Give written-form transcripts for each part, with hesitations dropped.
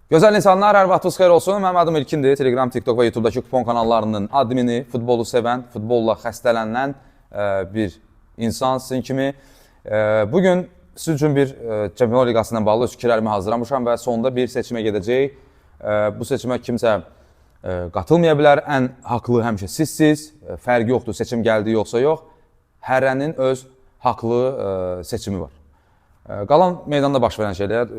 Gözəl insanlar, hər vaxtınız xeyir olsun. Mənim adım İlkindir. Telegram, TikTok və YouTube'dakı kupon kanallarının admini, futbolu sevən, futbolla xəstələnən bir insan sizin kimi. Bugün sizin üçün bir Çempionlar Liqasından bağlı öz fikirlərimi hazırlamışam və sonunda bir seçimə gedəcək. Bu seçimə kimsə qatılmaya bilər. Ən haqlı həmişə sizsiz. Fərqi yoxdur, seçim gəldi yoxsa yox. Hərənin öz haqlı seçimi var. Qalan meydanda baş verən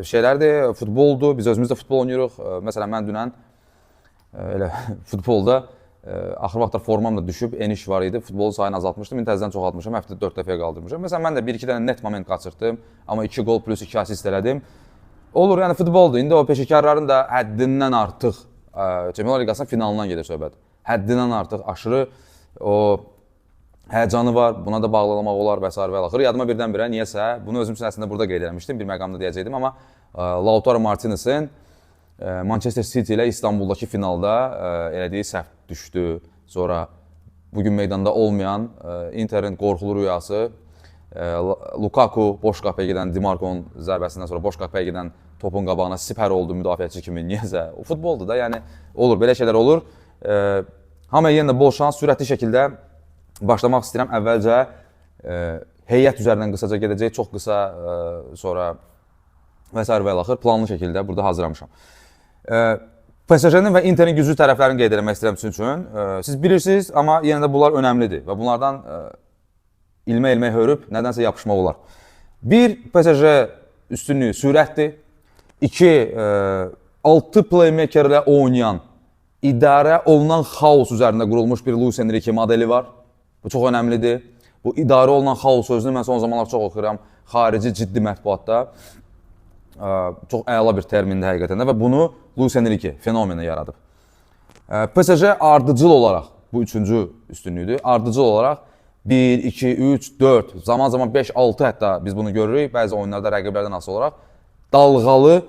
şeylərdir, futboldur, biz özümüz də futbol oynayırıq. Məsələn, mən dünən elə futbolda axır vaxtlar formam da düşüb, eniş var idi, futbolu sayını azaltmışdım, indi təzədən çoxaltmışam, həftədə 4 dəfəyə qaldırmışam. Məsələn, mən də 1-2 dənə net moment qaçırtdım, amma 2 gol plus 2 asist elədim. Olur, yəni futboldur, indi o peşəkarların da həddindən artıq Çempionlar Liqasının finalından gedir söhbət. Həddindən artıq aşırı o həyəcanı var, buna da bağlalamaq olar və s. və axır. Yadıma birdən-birə niyəsə, bunu özüm üçün əslində burada qeyd eləmişdim, bir məqamda deyəcəkdim, amma Lautaro Martinez'in Manchester City ilə İstanbuldakı finalda elədiyi səhv düşdü. Sonra bugün meydanda olmayan Inter'in qorxulu rüyası, Lukaku boş qapıya gedən Dimarco'nun zərbəsindən sonra boş qapıya gedən topun qabağına sipər oldu müdafiəçi kimi, niyəsə. O futboldur da, yəni olur, belə şeylər olur. Hamıya yenə bol şans, sürətli şəkildə başlamaq istəyirəm. Əvvəlcə heyət üzərindən qısaca gedəcək, çox qısa, sonra və s. və axır planlı şəkildə burada hazırlamışam. PSG-nin və Inter'in güclü tərəflərini qeyd etmək istəyirəm sizin üçün. Siz bilirsiniz, amma yenə də bunlar önəmlidir və bunlardan ilmə-ilmə hörüb nədənsə yapışmaq olar. Bir, PSG üstünlüyü sürətdir. İki, 6 playmakerlə oynayan, idarə olunan xaos üzərində qurulmuş bir Luis Enrique modeli var. Bu çox önəmlidir. Bu idarə olunan xaos sözünü mən son zamanlar çox oxuyuram. Xarici ciddi mətbuatda. Çox əla bir termindir həqiqətən də və bunu Luis Enrique fenomeni yaradıb. PSG ardıcıl olaraq, bu üçüncü üstünlüydür, ardıcıl olaraq 1, 2, 3, 4, zaman-zaman 5, 6 hətta biz bunu görürük. Bəzi oyunlarda rəqiblərdən asılı olaraq dalğalı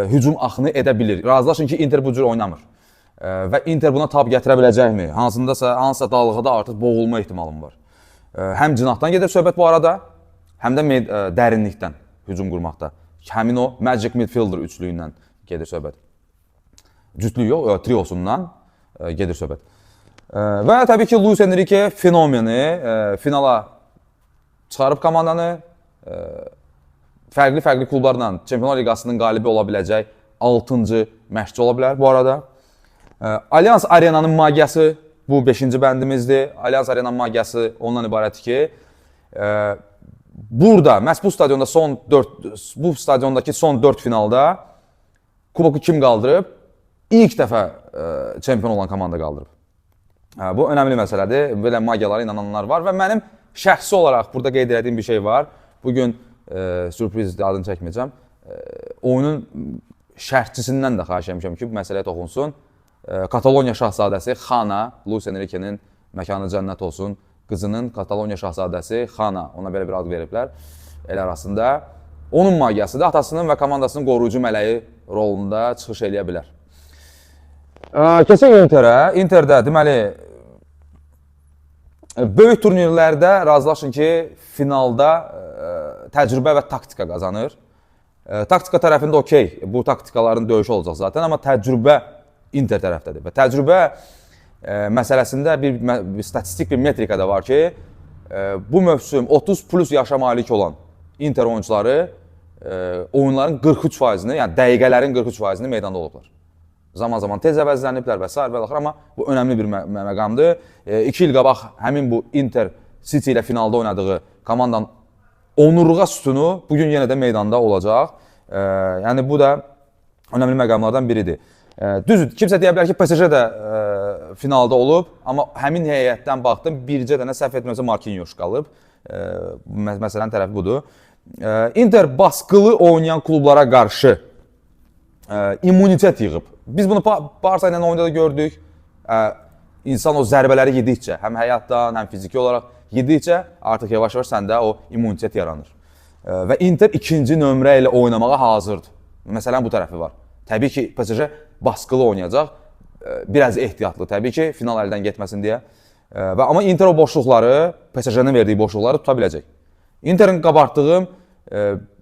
hücum axını edə bilir. Razılaşın ki, Inter bu cür oynamır. Və Inter buna tab gətirə biləcəkmi? Hansısa dalğada artıq boğulma ehtimalım var. Həm cinahdan gedir söhbət bu arada, həm də dərinlikdən hücum qurmaqda. Həmin o Magic Midfielder üçlüyündən gedir söhbət. Cütlüyü yox, triosundan gedir söhbət. Və təbii ki, Luis Enrique fenomeni finala çıxarıb komandanı fərqli klublarla Çempionlar Liqasının qalibi ola biləcək 6-cı məşqçi ola bilər bu arada. Allianz Arena'nın magiyası bu 5-ci bəndimizdir. Allianz Arena'nın magiyası ondan ibarətdir ki, burada, məhz bu stadiondakı son 4 finalda kuboku kim qaldırıb? İlk dəfə çempion olan komanda qaldırıb. Bu önəmli məsələdir. Belə magiyalara inananlar var və mənim şəxsi olaraq burada qeyd etdiyim bir şey var. Bugün sürprizdir, adını çəkməyəcəm. Oyunun şərhçisindən də xahiş etmişəm ki, bu məsələyə toxunsun. Kataloniya şahzadəsi Xana, Luis Enrique'nin məkanı cənnət olsun, qızının Kataloniya şahzadəsi Xana, ona belə bir ad veriblər el arasında. Onun magiyasıdır, atasının və komandasının qoruyucu mələyi rolunda çıxış eləyə bilər. Keçək Inter'ə. Inter'də deməli, böyük turnirlərdə razılaşın ki, finalda təcrübə və taktika qazanır. Taktika tərəfində okey, bu taktikaların döyüşü olacaq zaten, amma təcrübə Inter tərəfdədir və təcrübə məsələsində bir statistik bir metrika da var ki, bu mövsüm 30 plus yaşa malik olan Inter oyuncuları oyunların 43%-ni, yəni dəqiqələrin 43%-ni meydanda olublar. Zaman-zaman tez əvəzləniblər və s. və axır, amma bu önəmli bir məqamdır. 2 il qabaq həmin bu Inter City ilə finalda oynadığı komandanın onurğa sütunu bugün yenə də meydanda olacaq. Yəni bu da önəmli məqamlardan biridir. Düzdür, kimsə deyə bilər ki, PSG də finalda olub, amma həmin heyətdən baxdım, bircə dənə səhv etməsə Marquinhos qalıb. Məsələnin tərəfi budur. Inter baskılı oynayan klublara qarşı immunitet yığıb. Biz bunu Barça ilə oyunda da gördük. İnsan o zərbələri yedikcə, həm həyatdan, həm fiziki olaraq yedikcə artıq yavaş-yavaş səndə o immunitet yaranır. Və Inter ikinci nömrə ilə oynamağa hazırdır. Məsələn, bu tərəfi var. Təbii ki, PSG baskılı oynayacaq, biraz ehtiyatlı təbii ki, final əldən getməsin deyə. Amma Inter o boşluqları, PSG-nin verdiyi boşluqları tuta biləcək. Inter'in qabartdığı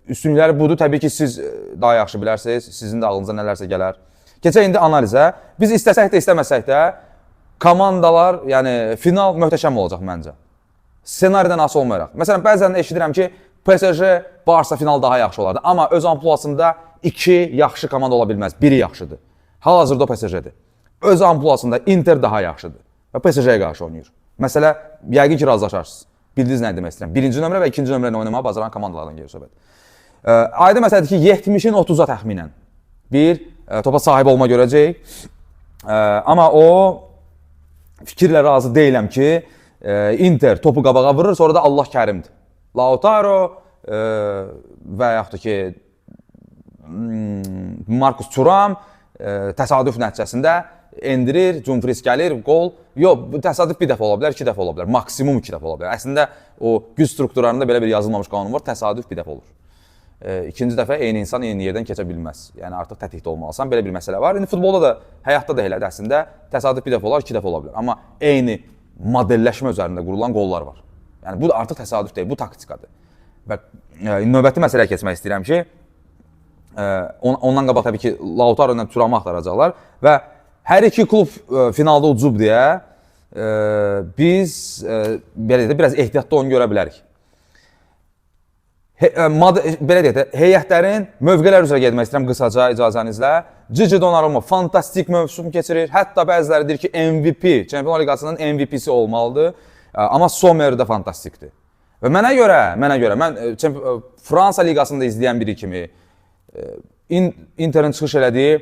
üstünlükləri budur. Təbii ki, siz daha yaxşı bilərsiniz, sizin də ağlınıza nələrsə gələr. Keçək indi analizə. Biz istəsək də, istəməsək də komandalar, yəni final möhtəşəm olacaq məncə. Ssenaridən asılı olmayaraq. Məsələn, bəzən eşidirəm ki, PSG, Barsa final daha yaxşı olardı. Amma öz ampluasında 2 yaxşı komanda ola bilməz. Biri yaxşıdır. Hal-hazırda o PSG-dir. Öz ampluasında Inter daha yaxşıdır. Və PSG-yə qarşı oynayır. Məsələ, yəqin ki, razılaşarsınız. Bildiniz nə demək istəyirəm. Birinci nömrə və ikinci nömrə ilə oynamağa bacaran komandalardan gedir söhbət. Aydın məsələdir ki, 70-in 30-a təxminən bir topa sahib olma görəcək. Amma o fikirlə razı deyiləm ki, Inter topu qabağa vurur, sonra da Allah kərimdir. Lautaro və yaxud da ki, Marcus Thuram təsadüf nəticəsində endirir, Dumfries gəlir, qol. Yox, təsadüf bir dəfə ola bilər, 2 dəfə ola bilər, maksimum 2 dəfə ola bilər. Əslində, o güc strukturlarında belə bir yazılmamış qanun var, təsadüf bir dəfə olur. İkinci dəfə eyni insan eyni yerdən keçə bilməz. Yəni, artıq tətikdə olmalısan, belə bir məsələ var. İndi futbolda da, həyatda da elədir əslində, təsadüf bir dəfə olar, 2 dəfə ola bilər. Amma eyni modelləşmə üzərində qurulan qollar var. Yəni, bu da artıq təsadüf deyil, bu taktikadır. Və növbəti məsələyə keçmək istəyirəm ki, ondan qabaq təbii ki, Lautaro ilə Thuramı axtaracaqlar və hər iki klub finalda ucub deyə biz belə deyək də biraz ehtiyatlı oyun görə bilərik. Belə deyək də heyətlərin mövqelər üzrə getmək istəyirəm qısaca icazənizlə. Gigi Donnarumma fantastik mövsüm keçirir. Hətta bəziləri deyir ki, MVP, Çempionlar Liqasının MVP-si olmalıdır. Amma Sommer də fantastikdir. Və mənə görə, mən Fransa Liqasında izləyən biri kimi Interin çıxış elədiyi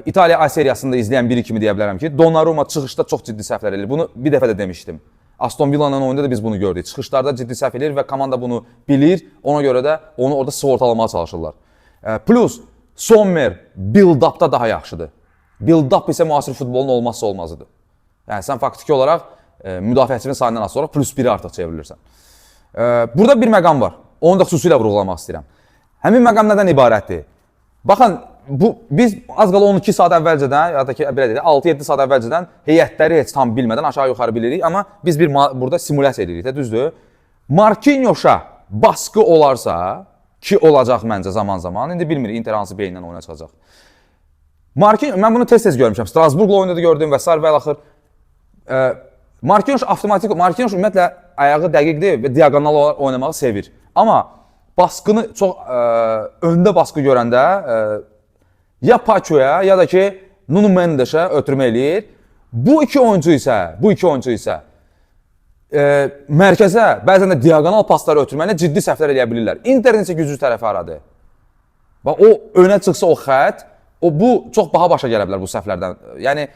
İtaliya A seriyasında izləyən biri kimi deyə bilərəm ki, Donnarumma çıxışda çox ciddi səhvlər edir. Bunu bir dəfə də demişdim. Aston Villa'nın oyunda da biz bunu gördük. Çıxışlarda ciddi səhv edir və komanda bunu bilir. Ona görə də onu orada sığortalamağa çalışırlar. Plus, Sommer build-up'da daha yaxşıdır. Build-up isə müasir futbolun olmazsa olmazıdır. Yəni, sən faktiki olaraq müdafiəçinin sayından az sonra plus 1-i artıq çevrilirsən. Burada bir məqam var. Onu da xüsusilə vurğulamaq istəyirəm. Həmin məqam nədən ibarətdir? Baxın, biz az qala 12 saat əvvəlcədən, ya da ki, belə deyək, 6-7 saat əvvəlcədən heyətləri heç tam bilmədən aşağı-yuxarı bilirik, amma biz burada simulyasiya edirik də, düzdür? Marquinhos'a baskı olarsa, ki olacaq məncə zaman-zaman, indi bilmirik Inter hansı beyinlə oyuna çıxacaq. Mən bunu tez-tez görmüşəm, Strasburgla oyunda da gördüm və s. və axır. Marquinhos ümumiyyətlə ayağı dəqiqdir və diagonal olaraq oynamağı sevir. Amma baskını çox öndə baskı görəndə ya Paçoya ya da ki Nuno Mendes-ə ötürmə eləyir. Bu iki oyuncu isə mərkəzə bəzən də diagonal pasları ötürməklə ciddi səhvlər eləyə bilirlər. Interin isə güclü tərəfi aradır. Bax, o önə çıxsa o xət, bu çox baha başa gələ bilər bu səhvlərdən. Yəni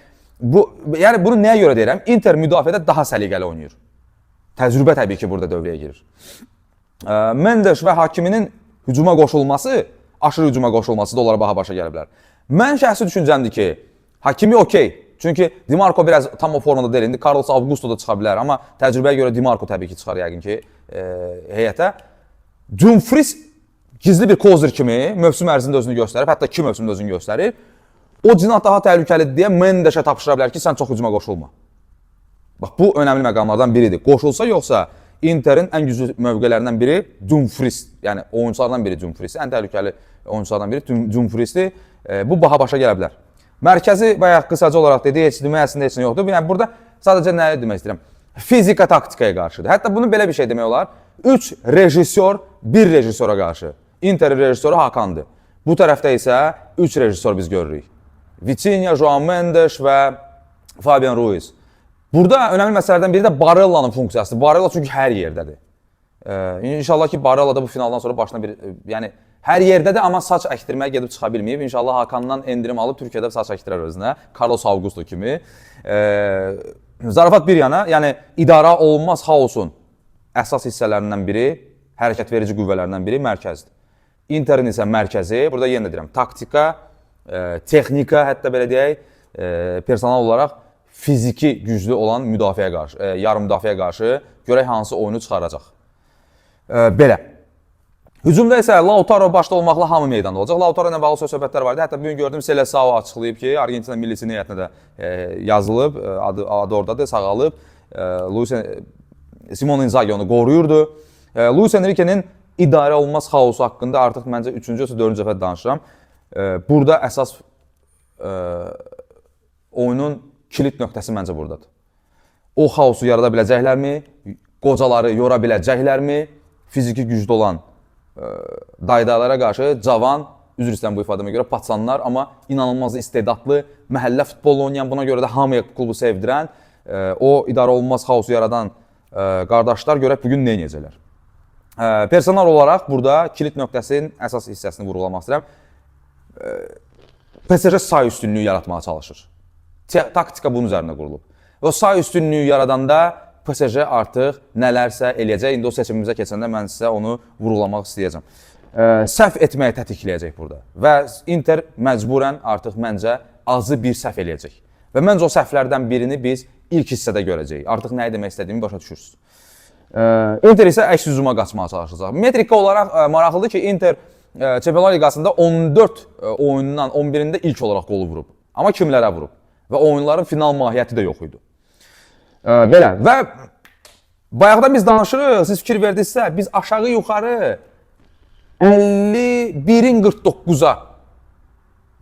bunu nəyə görə deyirəm? Inter müdafiədə daha səliqəli oynayır. Təcrübə təbii ki, burada dövrəyə girir. Mendes və Hakiminin hücuma qoşulması, aşırı hücuma qoşulması da onlara baha başa gələ bilər. Mən şəxsi düşüncəmdir ki, Hakimi okey. Çünki Di Marco biraz tam o formada deyil. İndi Carlos Augusto da çıxa bilər, amma təcrübəyə görə Di Marco təbii ki, çıxar yəqin ki heyətə. Dumfries gizli bir kozir kimi mövsüm ərzində özünü göstərib, hətta 2 mövsümdə özünü göstərir. O cinah daha təhlükəlidir deyə Mendes-ə tapşıra bilər ki, sən çox hücuma qoşulma. Bax, bu önəmli məqamlardan biridir. Qoşulsa yoxsa Interin ən güclü mövqələrindən biri Dumfries, yəni oyunculardan biri Dumfries, ən təhlükəli oyunculardan biri Dumfriesdir. Bu baha başa gələ bilər. Mərkəzi bayaq qısaca olaraq dedi, heç demək əslində heç nə yoxdur. Yəni burada sadəcə nə demək istəyirəm? Fizika taktikaya qarşıdır. Hətta bunu belə bir şey demək olar. 3 rejissor 1 rejissora qarşı. Interin rejissoru Hakandır. Bu tərəfdə isə 3 rejissor biz görürük. Vitinha, João Mendes və Fabian Ruiz. Burada önəmli məsələlərdən biri də Barella'nın funksiyasıdır. Barella çünki hər yerdədir. İnşallah ki, Barella da bu finaldan sonra başına bir, yəni hər yerdədir, amma saç əkdirməyə gedib çıxa bilməyib. İnşallah Hakandan endirim alıb Türkiyədə saç əkdirər özünə. Carlos Augusto kimi. Zarafat bir yana, yəni idarə olunmaz xaosun əsas hissələrindən biri, hərəkət verici qüvvələrindən biri mərkəzdir. Interin isə mərkəzi, burada yenə deyirəm, taktika, texnika, hətta belə deyək, personal olaraq fiziki güclü olan müdafiəyə qarşı, yarım müdafiəyə qarşı görək hansı oyunu çıxaracaq. Belə. Hücumda isə Lautaro başda olmaqla hamı meydanda olacaq. Lautaro ilə bağlı söhbətlər vardı. Hətta bugün gördüm Seleção açıqlayıb ki, Argentina millisinin heyətinə də yazılıb, adı oradadır, sağalıb. Simon Inzaghi onu qoruyurdu. Luis Enrique'nin idarə olunmaz xaosu haqqında artıq məncə 3-cü yoxsa 4-cü dəfə danışıram. Burada əsas oyunun kilit nöqtəsi məncə buradadır. O xaosu yarada biləcəklərmi? Qocaları yora biləcəklərmi? Fiziki güclü olan daydalara qarşı cavan, üzr istəyirəm bu ifadəmə görə, paçanlar, amma inanılmaz istedadlı, məhəllə futbolu oynayan, buna görə də hamıya klubu sevdirən, o idarə olunmaz xaosu yaradan qardaşlar görək bugün nə edəcəklər. Personal olaraq burada kilit nöqtəsinin əsas hissəsini vurğulamaq istəyirəm. PSG say üstünlüyü yaratmağa çalışır. Taktika bunun üzərində qurulub. O say üstünlüyü yaradanda PSG artıq nələrsə eləyəcək. İndi o seçimimizə keçəndə mən sizə onu vurğulamaq istəyəcəm. Səhv etməyi tətikləyəcək burada. Və Inter məcburən artıq məncə azı bir səhv eləyəcək. Və məncə o səhvlərdən birini biz ilk hissədə görəcəyik. Artıq nəyi demək istədiyimi başa düşürsünüz. Inter isə əks hücuma qaçmağa çalışacaq. Metrika olaraq maraqlıdır ki, Inter Çempionlar Liqasında 14 oyunundan 11-də ilk olaraq qolu vurub. Amma kimlərə vurub? Və oyunların final mahiyyəti də yox idi. Belə. Və bayaqda biz danışırıq, siz fikir verdinizsə, biz aşağı-yuxarı 51-in 49-a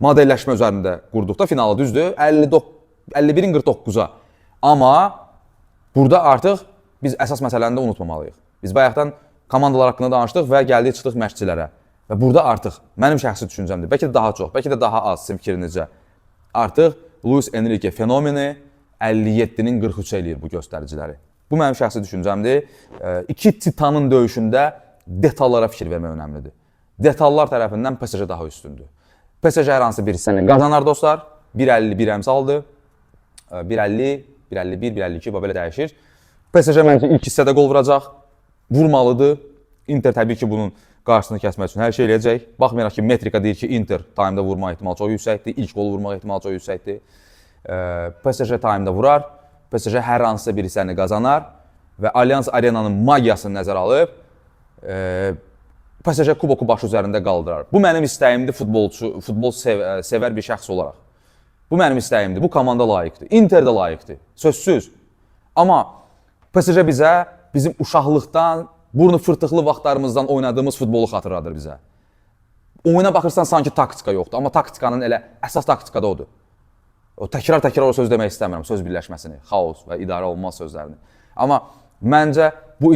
modelləşmə üzərində qurduqda finalı düzdür. 51-in 49-a. Amma burada artıq biz əsas məsələni də unutmamalıyıq. Biz bayaqdan komandalar haqqında danışdıq və gəldik çıxdıq məşqçilərə. Və burada artıq mənim şəxsi düşüncəmdir. Bəlkə də daha çox, bəlkə də daha az sizin fikrinizcə. Artıq Luis Enrique fenomeni 57-nin 43 eləyir bu göstəriciləri. Bu mənim şəxsi düşüncəmdir. İki titanın döyüşündə detallara fikir vermək önəmlidir. Detallar tərəfindən PSG daha üstündür. PSG hər hansı bir hissəni qazanar dostlar. 1.50 bir əmsaldır. 1.50, 1.51, 1.52 belə dəyişir. PSG məncə ilk hissədə qol vuracaq. Vurmalıdır. Inter təbii ki bunun qarşısını kəsmək üçün hər şey eləyəcək. Baxmayaraq ki metrika deyir ki Inter time'da vurma ehtimalı çox yüksəkdir. İlk qolu vurmaq ehtimalı çox yüksəkdir. PSG time'da vurar. PSG hər hansısa bir hissəni qazanar və Allianz Arena'nın magiyasını nəzərə alıb PSG kuboku başı üzərində qaldırar. Bu mənim istəyimdir futbol sevər bir şəxs olaraq. Bu mənim istəyimdir. Bu komanda layiqdir. Inter də layiqdir. Sözsüz. Amma PSG bizə bizim uşaqlıqdan, burnu fırtıqlı vaxtlarımızdan oynadığımız futbolu xatırladır bizə. Oyuna baxırsan sanki taktika yoxdur, amma taktikanın elə əsas taktika da odur. O təkrar o söz demək istəmirəm, söz birləşməsini, xaos və idarə olunmaz sözlərini. Amma məncə bu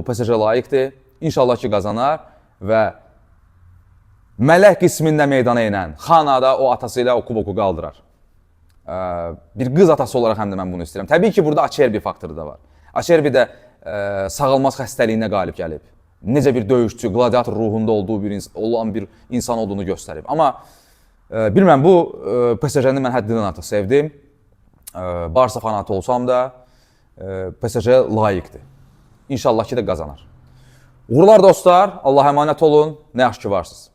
PSG layiqdir. İnşallah ki qazanar və mələk qismində meydana enən Xanada o atası ilə o kuboku qaldırar. Bir qız atası olaraq həm də mən bunu istəyirəm. Təbii ki burada Acerbi faktoru da var. Acerbi də sağalmaz xəstəliyinə qalib gəlib. Necə bir döyüşçü, gladiator ruhunda olan bir insan olduğunu göstərib. Amma bilməm, bu PSG-ni mən həddindən artıq sevdim. Barsa fanatı olsam da PSG layiqdir. İnşallah ki də qazanar. Uğurlar dostlar, Allah'a əmanət olun, nə yaxşı ki varsınız.